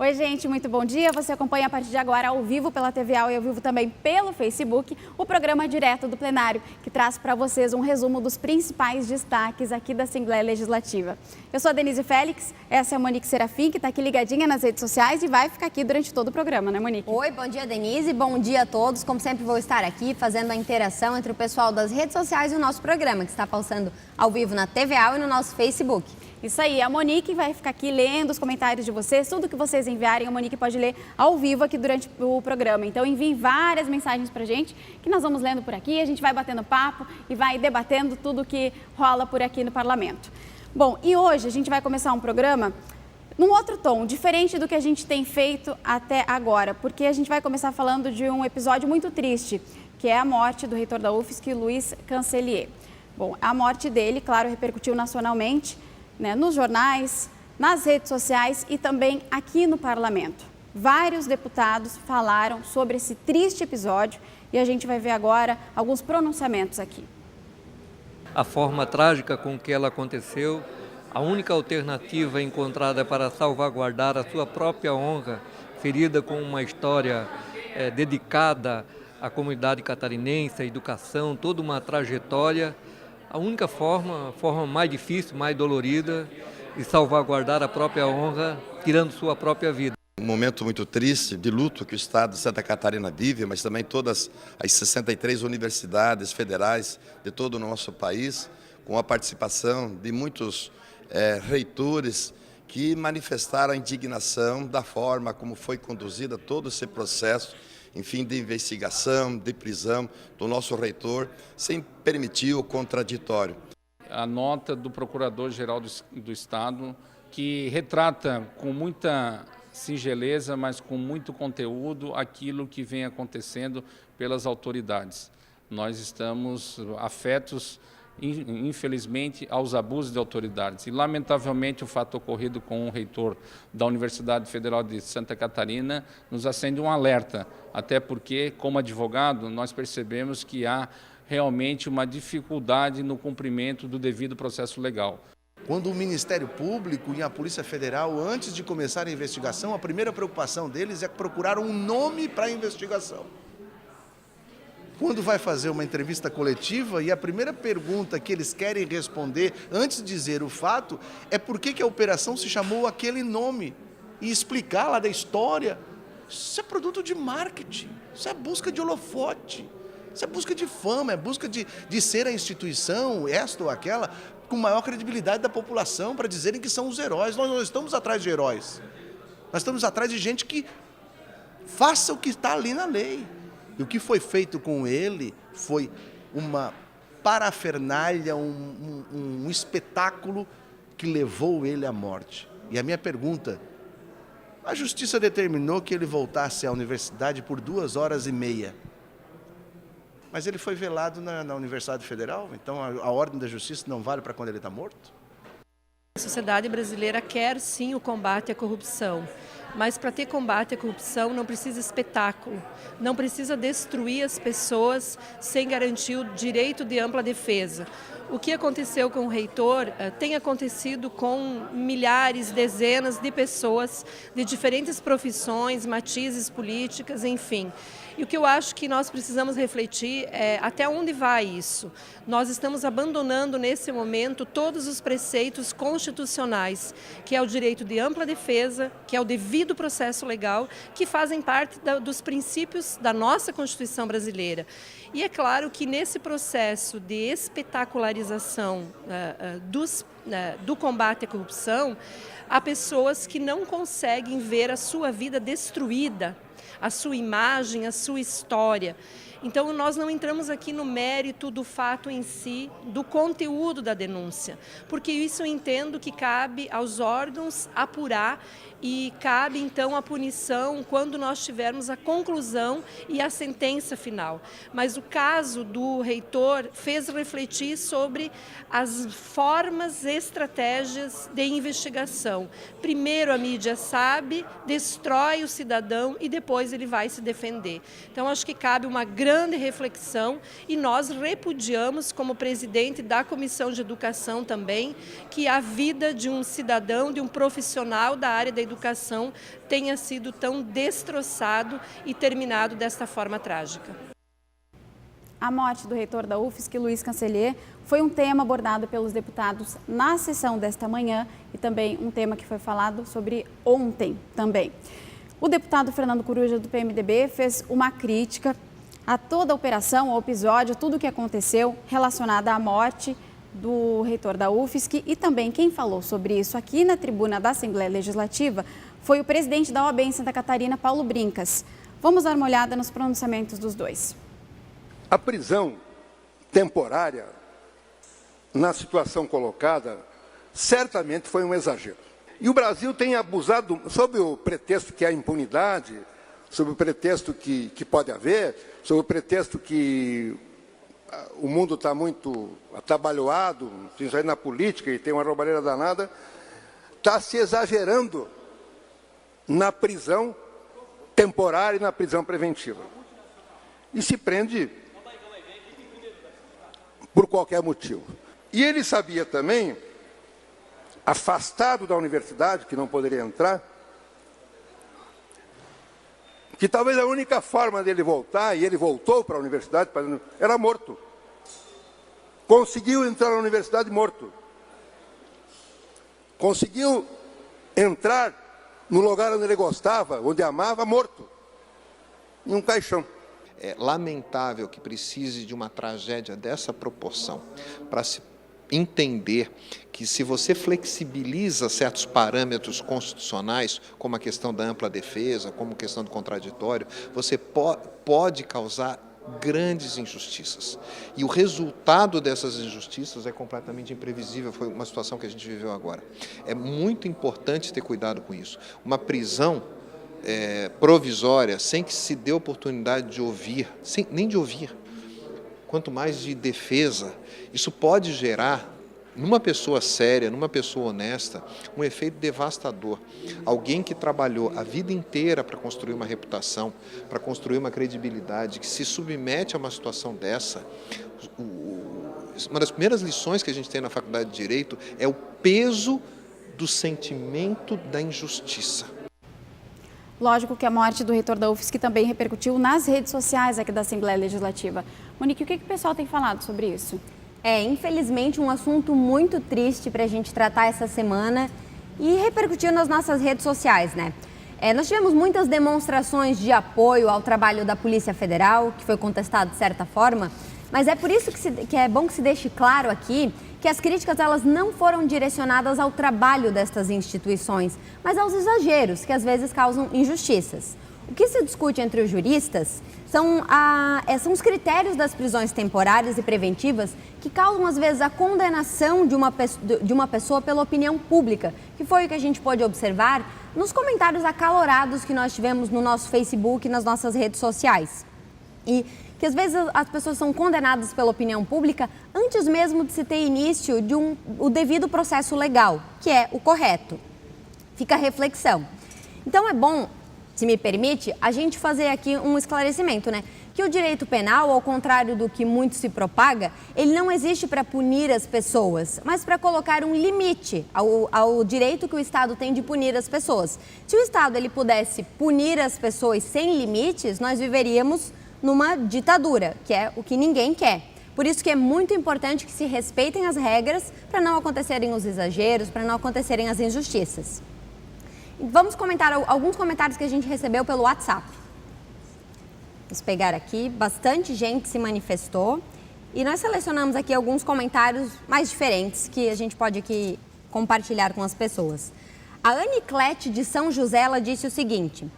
Oi, gente, muito bom dia. Você acompanha a partir de agora ao vivo pela TVA e ao vivo também pelo Facebook o programa Direto do Plenário, que traz para vocês um resumo dos principais destaques aqui da Assembleia Legislativa. Eu sou a Denise Félix, essa é a Monique Serafim, que está aqui ligadinha nas redes sociais e vai ficar aqui durante todo o programa, né, Monique? Oi, bom dia, Denise. Bom dia a todos. Como sempre, vou estar aqui fazendo a interação entre o pessoal das redes sociais e o nosso programa, que está passando ao vivo na TVA e no nosso Facebook. Isso aí, a Monique vai ficar aqui lendo os comentários de vocês, tudo que vocês enviarem, a Monique pode ler ao vivo aqui durante o programa. Então enviem várias mensagens pra gente, que nós vamos lendo por aqui, a gente vai batendo papo e vai debatendo tudo que rola por aqui no Parlamento. Bom, e hoje a gente vai começar um programa num outro tom, diferente do que a gente tem feito até agora, porque a gente vai começar falando de um episódio muito triste, que é a morte do reitor da UFSC, Luiz Cancellier. Bom, a morte dele, claro, repercutiu nacionalmente, né, nos jornais, nas redes sociais e também aqui no Parlamento. Vários deputados falaram sobre esse triste episódio e a gente vai ver agora alguns pronunciamentos aqui. A forma trágica com que ela aconteceu, a única alternativa encontrada para salvaguardar a sua própria honra, ferida com uma história dedicada à comunidade catarinense, à educação, toda uma trajetória. A única forma, a forma mais difícil, mais dolorida, de salvaguardar a própria honra, tirando sua própria vida. Um momento muito triste, de luto que o Estado de Santa Catarina vive, mas também todas as 63 universidades federais de todo o nosso país, com a participação de muitos reitores que manifestaram a indignação da forma como foi conduzida todo esse processo, enfim, de investigação, de prisão do nosso reitor, sem permitir o contraditório. A nota do Procurador-Geral do Estado, que retrata com muita singeleza, mas com muito conteúdo, aquilo que vem acontecendo pelas autoridades. Nós estamos afetos, infelizmente, aos abusos de autoridades. E, lamentavelmente, o fato ocorrido com o reitor da Universidade Federal de Santa Catarina nos acende um alerta, até porque, como advogado, nós percebemos que há realmente uma dificuldade no cumprimento do devido processo legal. Quando o Ministério Público e a Polícia Federal, antes de começar a investigação, a primeira preocupação deles é procurar um nome para a investigação. Quando vai fazer uma entrevista coletiva e a primeira pergunta que eles querem responder antes de dizer o fato é por que a operação se chamou aquele nome e explicar lá da história. Isso é produto de marketing, isso é busca de holofote, isso é busca de fama, é busca de ser a instituição, esta ou aquela, com maior credibilidade da população para dizerem que são os heróis. Nós não estamos atrás de heróis, nós estamos atrás de gente que faça o que está ali na lei. E o que foi feito com ele foi uma parafernália, um espetáculo que levou ele à morte. E a minha pergunta, a justiça determinou que ele voltasse à universidade por 2h30. Mas ele foi velado na Universidade Federal, então a ordem da justiça não vale para quando ele está morto? A sociedade brasileira quer sim o combate à corrupção. Mas para ter combate à corrupção não precisa espetáculo, não precisa destruir as pessoas sem garantir o direito de ampla defesa. O que aconteceu com o reitor tem acontecido com milhares, dezenas de pessoas de diferentes profissões, matizes políticas, enfim. E o que eu acho que nós precisamos refletir é até onde vai isso. Nós estamos abandonando nesse momento todos os preceitos constitucionais, que é o direito de ampla defesa, que é o devido processo legal, que fazem parte dos princípios da nossa Constituição brasileira. E é claro que nesse processo de espetacularização do combate à corrupção, há pessoas que não conseguem ver a sua vida destruída, a sua imagem, a sua história. Então, nós não entramos aqui no mérito do fato em si, do conteúdo da denúncia, porque isso eu entendo que cabe aos órgãos apurar e cabe, então, a punição quando nós tivermos a conclusão e a sentença final. Mas o caso do reitor fez refletir sobre as formas e estratégias de investigação. Primeiro a mídia sabe, destrói o cidadão e depois ele vai se defender. Então, acho que cabe uma grande grande reflexão e nós repudiamos, como presidente da Comissão de Educação também, que a vida de um cidadão, de um profissional da área da educação tenha sido tão destroçado e terminado desta forma trágica. A morte do reitor da UFSC, Luiz Cancellier, foi um tema abordado pelos deputados na sessão desta manhã e também um tema que foi falado sobre ontem também. O deputado Fernando Coruja, do PMDB, fez uma crítica a toda a operação, ao episódio, tudo o que aconteceu relacionado à morte do reitor da UFSC, e também quem falou sobre isso aqui na tribuna da Assembleia Legislativa foi o presidente da OAB em Santa Catarina, Paulo Brincas. Vamos dar uma olhada nos pronunciamentos dos dois. A prisão temporária, na situação colocada, certamente foi um exagero. E o Brasil tem abusado, sob o pretexto que há impunidade, sob o pretexto que pode haver, sob o pretexto que o mundo está muito atabalhoado, principalmente na política, e tem uma roubalheira danada, está se exagerando na prisão temporária e na prisão preventiva. E se prende por qualquer motivo. E ele sabia também, afastado da universidade, que não poderia entrar, que talvez a única forma dele voltar, e ele voltou para a universidade, era morto. Conseguiu entrar na universidade morto. Conseguiu entrar no lugar onde ele gostava, onde amava, morto. Em um caixão. É lamentável que precise de uma tragédia dessa proporção para se entender que, se você flexibiliza certos parâmetros constitucionais, como a questão da ampla defesa, como a questão do contraditório, você pode causar grandes injustiças. E o resultado dessas injustiças é completamente imprevisível. Foi uma situação que a gente viveu agora. É muito importante ter cuidado com isso. Uma prisão provisória, sem que se dê oportunidade de ouvir, nem de ouvir, quanto mais de defesa, isso pode gerar, numa pessoa séria, numa pessoa honesta, um efeito devastador. Alguém que trabalhou a vida inteira para construir uma reputação, para construir uma credibilidade, que se submete a uma situação dessa, uma das primeiras lições que a gente tem na Faculdade de Direito é o peso do sentimento da injustiça. Lógico que a morte do reitor da UFSC também repercutiu nas redes sociais aqui da Assembleia Legislativa. Monique, o que o pessoal tem falado sobre isso? Infelizmente, um assunto muito triste para a gente tratar essa semana e repercutiu nas nossas redes sociais, né? Nós tivemos muitas demonstrações de apoio ao trabalho da Polícia Federal, que foi contestado de certa forma, mas é por isso que é bom que se deixe claro aqui que as críticas elas não foram direcionadas ao trabalho destas instituições, mas aos exageros que às vezes causam injustiças. O que se discute entre os juristas são os critérios das prisões temporárias e preventivas que causam, às vezes, a condenação de uma pessoa pela opinião pública, que foi o que a gente pôde observar nos comentários acalorados que nós tivemos no nosso Facebook e nas nossas redes sociais. E que, às vezes, as pessoas são condenadas pela opinião pública antes mesmo de se ter início de o devido processo legal, que é o correto. Fica a reflexão. Então, é bom, se me permite, a gente fazer aqui um esclarecimento, né? Que o direito penal, ao contrário do que muito se propaga, ele não existe para punir as pessoas, mas para colocar um limite ao direito que o Estado tem de punir as pessoas. Se o Estado ele pudesse punir as pessoas sem limites, nós viveríamos numa ditadura, que é o que ninguém quer. Por isso que é muito importante que se respeitem as regras para não acontecerem os exageros, para não acontecerem as injustiças. Vamos comentar alguns comentários que a gente recebeu pelo WhatsApp. Vamos pegar aqui, bastante gente se manifestou e nós selecionamos aqui alguns comentários mais diferentes que a gente pode aqui compartilhar com as pessoas. A Anne Clete de São José, ela disse o seguinte: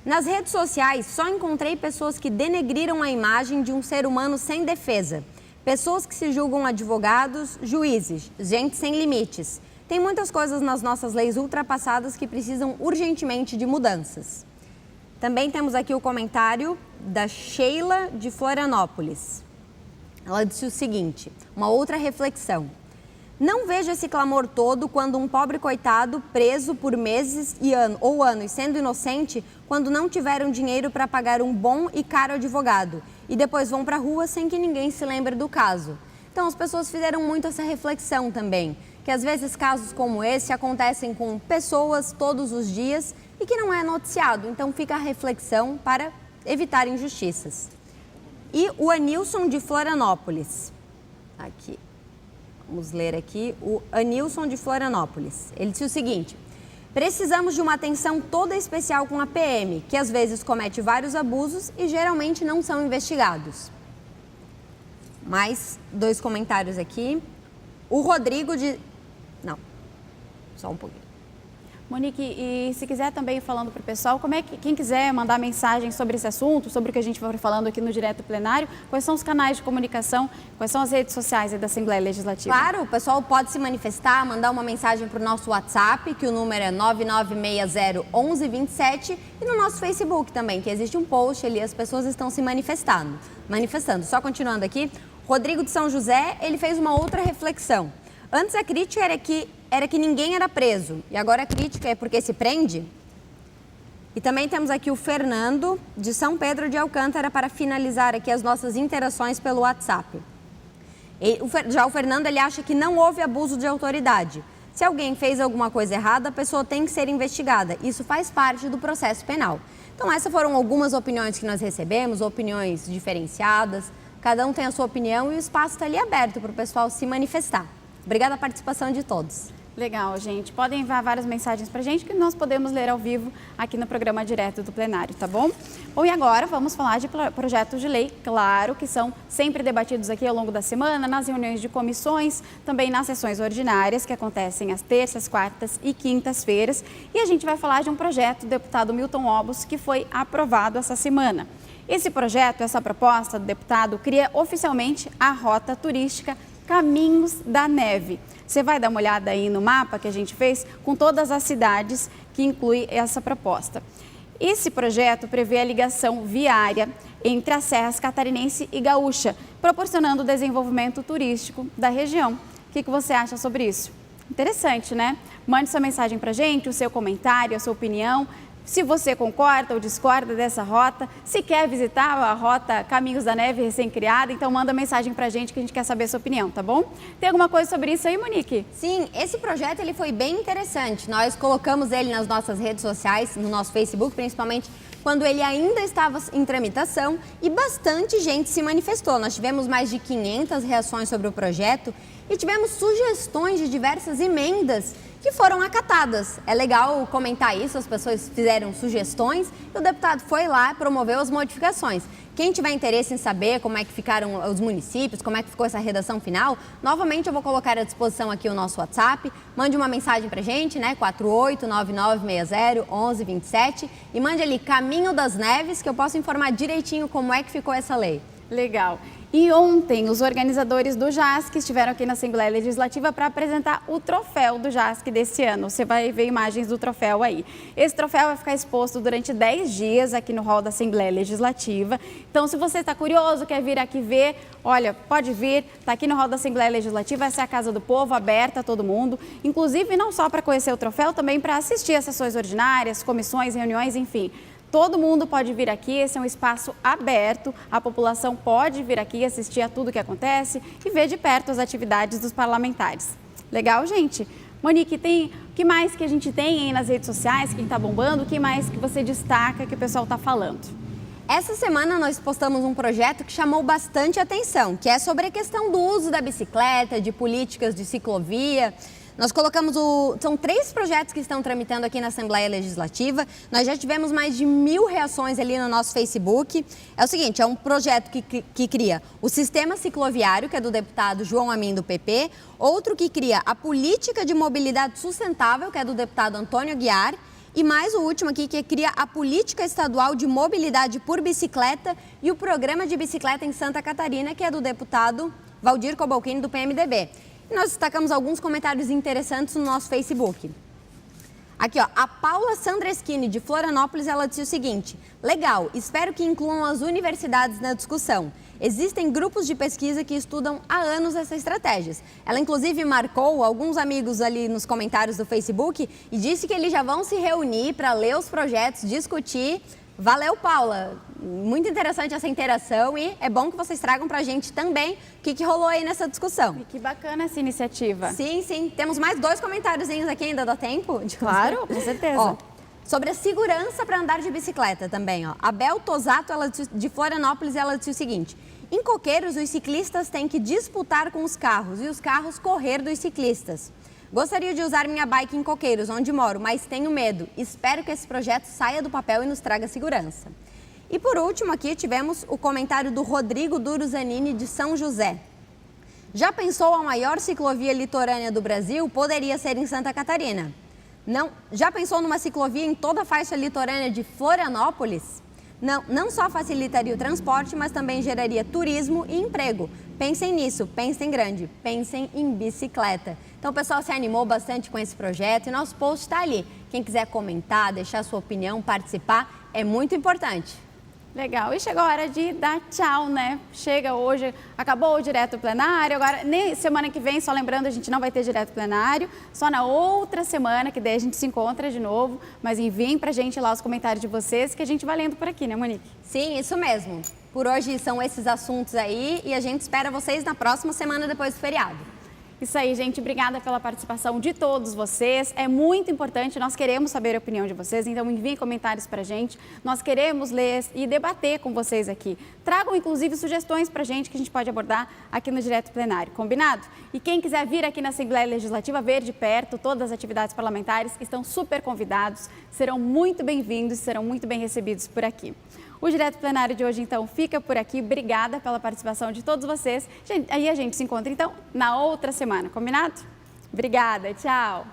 nas redes sociais só encontrei pessoas que denegriram a imagem de um ser humano sem defesa, pessoas que se julgam advogados, juízes, gente sem limites. Tem muitas coisas nas nossas leis ultrapassadas que precisam urgentemente de mudanças. Também temos aqui o comentário da Sheila de Florianópolis. Ela disse o seguinte, uma outra reflexão. Não vejo esse clamor todo quando um pobre coitado preso por meses ou anos sendo inocente quando não tiveram dinheiro para pagar um bom e caro advogado e depois vão para a rua sem que ninguém se lembre do caso. Então as pessoas fizeram muito essa reflexão também, que às vezes casos como esse acontecem com pessoas todos os dias e que não é noticiado. Então fica a reflexão para evitar injustiças. E o Anilson de Florianópolis, aqui, vamos ler aqui, o Anilson de Florianópolis. Ele disse o seguinte: precisamos de uma atenção toda especial com a PM, que às vezes comete vários abusos e geralmente não são investigados. Mais 2 comentários aqui. O Rodrigo de... Não, só um pouquinho. Monique, e se quiser também falando para o pessoal, como é que quem quiser mandar mensagem sobre esse assunto, sobre o que a gente foi falando aqui no Direto Plenário, quais são os canais de comunicação, quais são as redes sociais da Assembleia Legislativa? Claro, o pessoal pode se manifestar, mandar uma mensagem para o nosso WhatsApp, que o número é 99601127, e no nosso Facebook também, que existe um post ali, as pessoas estão se manifestando. Só continuando aqui, Rodrigo de São José, ele fez uma outra reflexão. Antes a crítica era que ninguém era preso, e agora a crítica é porque se prende? E também temos aqui o Fernando, de São Pedro de Alcântara, para finalizar aqui as nossas interações pelo WhatsApp. Já o Fernando, ele acha que não houve abuso de autoridade. Se alguém fez alguma coisa errada, a pessoa tem que ser investigada. Isso faz parte do processo penal. Então essas foram algumas opiniões que nós recebemos, opiniões diferenciadas. Cada um tem a sua opinião e o espaço está ali aberto para o pessoal se manifestar. Obrigada a participação de todos. Legal, gente. Podem enviar várias mensagens para a gente que nós podemos ler ao vivo aqui no programa Direto do Plenário, tá bom? Bom, e agora vamos falar de projetos de lei, claro, que são sempre debatidos aqui ao longo da semana, nas reuniões de comissões, também nas sessões ordinárias, que acontecem às terças, quartas e quintas-feiras. E a gente vai falar de um projeto do deputado Milton Obos, que foi aprovado essa semana. Esse projeto, essa proposta do deputado, cria oficialmente a rota turística Caminhos da Neve. Você vai dar uma olhada aí no mapa que a gente fez com todas as cidades que inclui essa proposta. Esse projeto prevê a ligação viária entre as serras catarinense e gaúcha, proporcionando o desenvolvimento turístico da região. O que você acha sobre isso? Interessante, né? Mande sua mensagem para a gente, o seu comentário, a sua opinião. Se você concorda ou discorda dessa rota, se quer visitar a rota Caminhos da Neve recém-criada, então manda mensagem pra gente que a gente quer saber a sua opinião, tá bom? Tem alguma coisa sobre isso aí, Monique? Sim, esse projeto ele foi bem interessante. Nós colocamos ele nas nossas redes sociais, no nosso Facebook, principalmente quando ele ainda estava em tramitação e bastante gente se manifestou. Nós tivemos mais de 500 reações sobre o projeto e tivemos sugestões de diversas emendas que foram acatadas. É legal comentar isso, as pessoas fizeram sugestões e o deputado foi lá e promoveu as modificações. Quem tiver interesse em saber como é que ficaram os municípios, como é que ficou essa redação final, novamente eu vou colocar à disposição aqui o nosso WhatsApp. Mande uma mensagem pra gente, né? 4899601127 e mande ali Caminho das Neves, que eu posso informar direitinho como é que ficou essa lei. Legal. E ontem, os organizadores do JASC estiveram aqui na Assembleia Legislativa para apresentar o troféu do JASC desse ano. Você vai ver imagens do troféu aí. Esse troféu vai ficar exposto durante 10 dias aqui no hall da Assembleia Legislativa. Então, se você está curioso, quer vir aqui ver, olha, pode vir. Está aqui no hall da Assembleia Legislativa, essa é a Casa do Povo, aberta a todo mundo. Inclusive, não só para conhecer o troféu, também para assistir às sessões ordinárias, comissões, reuniões, enfim. Todo mundo pode vir aqui, esse é um espaço aberto, a população pode vir aqui assistir a tudo que acontece e ver de perto as atividades dos parlamentares. Legal, gente? Monique, o que mais que a gente tem aí nas redes sociais, quem está bombando, o que mais que você destaca que o pessoal está falando? Essa semana nós postamos um projeto que chamou bastante atenção, que é sobre a questão do uso da bicicleta, de políticas de ciclovia. Nós colocamos são 3 projetos que estão tramitando aqui na Assembleia Legislativa. Nós já tivemos mais de 1000 reações ali no nosso Facebook. É o seguinte, é um projeto que cria o sistema cicloviário, que é do deputado João Amin, do PP. Outro que cria a política de mobilidade sustentável, que é do deputado Antônio Aguiar. E mais o último aqui, que cria a política estadual de mobilidade por bicicleta e o programa de bicicleta em Santa Catarina, que é do deputado Valdir Cobalcini, do PMDB. E nós destacamos alguns comentários interessantes no nosso Facebook. Aqui, ó, a Paula Sandreschini, de Florianópolis, ela disse o seguinte: legal, espero que incluam as universidades na discussão. Existem grupos de pesquisa que estudam há anos essas estratégias. Ela, inclusive, marcou alguns amigos ali nos comentários do Facebook e disse que eles já vão se reunir para ler os projetos, discutir, Valeu, Paula. Muito interessante essa interação e é bom que vocês tragam pra gente também o que rolou aí nessa discussão. E que bacana essa iniciativa. Sim, sim. Temos mais 2 comentáriozinhos aqui, ainda dá tempo? Claro, com certeza. Ó, sobre a segurança para andar de bicicleta também, ó. A Bel Tosato, de Florianópolis, ela disse o seguinte: em Coqueiros, os ciclistas têm que disputar com os carros e os carros correr dos ciclistas. Gostaria de usar minha bike em Coqueiros, onde moro, mas tenho medo. Espero que esse projeto saia do papel e nos traga segurança. E por último aqui tivemos o comentário do Rodrigo Duruzanini de São José. Já pensou a maior ciclovia litorânea do Brasil? Poderia ser em Santa Catarina. Não, já pensou numa ciclovia em toda a faixa litorânea de Florianópolis? Não só facilitaria o transporte, mas também geraria turismo e emprego. Pensem nisso, pensem grande, pensem em bicicleta. Então o pessoal se animou bastante com esse projeto e nosso post está ali. Quem quiser comentar, deixar sua opinião, participar, é muito importante. Legal. E chegou a hora de dar tchau, né? Chega hoje, acabou o direto plenário, agora nem semana que vem, só lembrando, a gente não vai ter direto plenário, só na outra semana, que daí a gente se encontra de novo, mas enviem pra gente lá os comentários de vocês, que a gente vai lendo por aqui, né, Monique? Sim, isso mesmo. Por hoje são esses assuntos aí e a gente espera vocês na próxima semana depois do feriado. Isso aí, gente. Obrigada pela participação de todos vocês. É muito importante, nós queremos saber a opinião de vocês, então enviem comentários pra gente. Nós queremos ler e debater com vocês aqui. Tragam, inclusive, sugestões pra gente que a gente pode abordar aqui no Direto Plenário. Combinado? E quem quiser vir aqui na Assembleia Legislativa, ver de perto todas as atividades parlamentares, estão super convidados, serão muito bem-vindos, serão muito bem recebidos por aqui. O Direto Plenário de hoje, então, fica por aqui. Obrigada pela participação de todos vocês. Aí a gente se encontra, então, na outra semana. Combinado? Obrigada. Tchau.